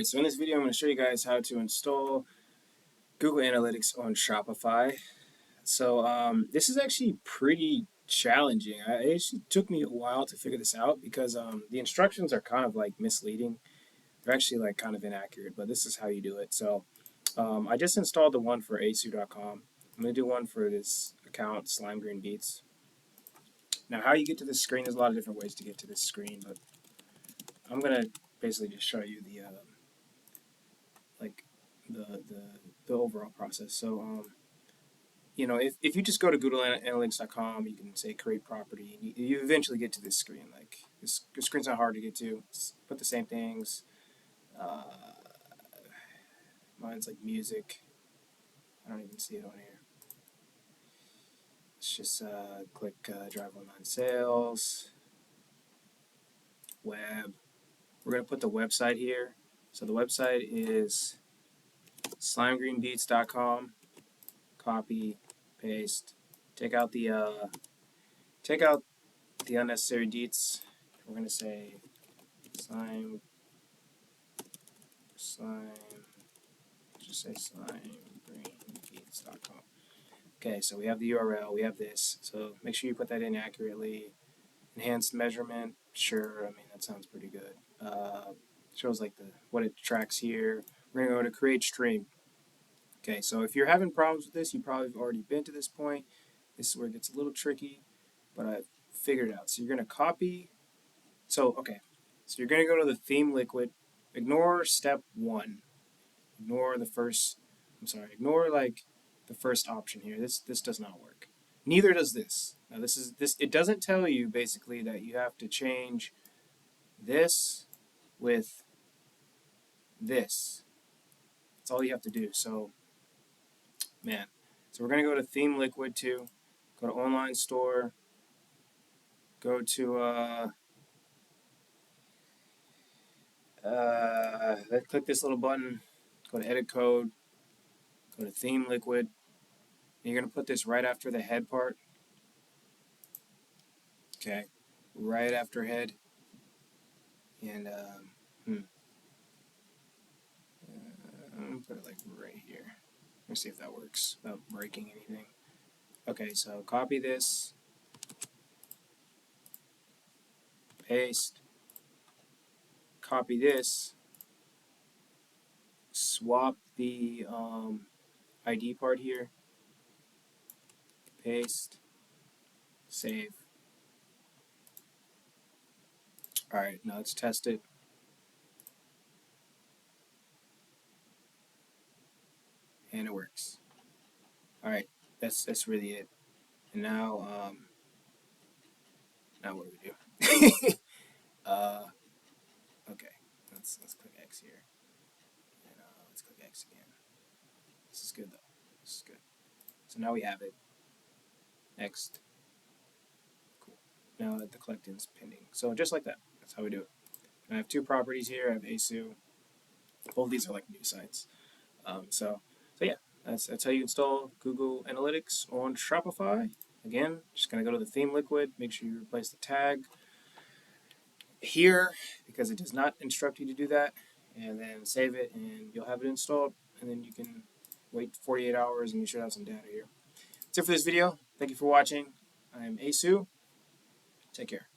Alright, so in this video I'm going to show you guys how to install Google Analytics on Shopify. So this is actually pretty challenging. It actually took me a while to figure this out because the instructions are kind of like misleading. They're actually like kind of inaccurate, but this is how you do it. So I just installed the one for AISEOUX.com. I'm going to do one for this account, Slime Green Beats. Now how you get to this screen, there's a lot of different ways to get to this screen, but I'm going to basically just show you the the overall process. So if you just go to googleanalytics.com, you can say create property, and you eventually get to this screen. Like this screen's not hard to get to. Put the same things. Mine's like music. I don't even see it on here. Let's just click drive online sales, web. We're gonna put the website here. So the website is slimegreenbeats.com. Copy, paste, take out the unnecessary deets. We're gonna say slime, just say slimegreenbeats.com. Okay, so we have the URL, we have this. So make sure you put that in accurately. Enhanced measurement, sure. I mean that sounds pretty good. Shows like what it tracks here. We're gonna go to create stream. Okay, so if you're having problems with this, you probably have already been to this point. This is where it gets a little tricky, but I figured it out. So you're going to copy. So you're going to go to the theme liquid. Ignore step 1. Ignore the first option here. This does not work. Neither does this. Now it doesn't tell you basically that you have to change this with this. That's all you have to do. So we're going to go to theme liquid 2, go to online store, go to click this little button, go to edit code, go to theme liquid, and you're going to put this right after the head part. Okay, right after head, and I'm going to put it like right here. Let's see if that works without breaking anything. Okay, so copy this, paste, copy this, swap the ID part here, paste, save. Alright, now let's test it. And it works. Alright, that's really it. And now what do we do? Okay, let's click X here. And let's click X again. This is good though. This is good. So now we have it. Next. Cool. Now that the collecting is pending. So just like that. That's how we do it. And I have 2 properties here. I have AISEOUX. Both of these are like new sites. So yeah, that's how you install Google Analytics on Shopify. Again, just gonna go to the theme liquid. Make sure you replace the tag here because it does not instruct you to do that, and then save it, and you'll have it installed. And then you can wait 48 hours, and you should have some data here. That's it for this video. Thank you for watching. I'm AISEOUX. Take care.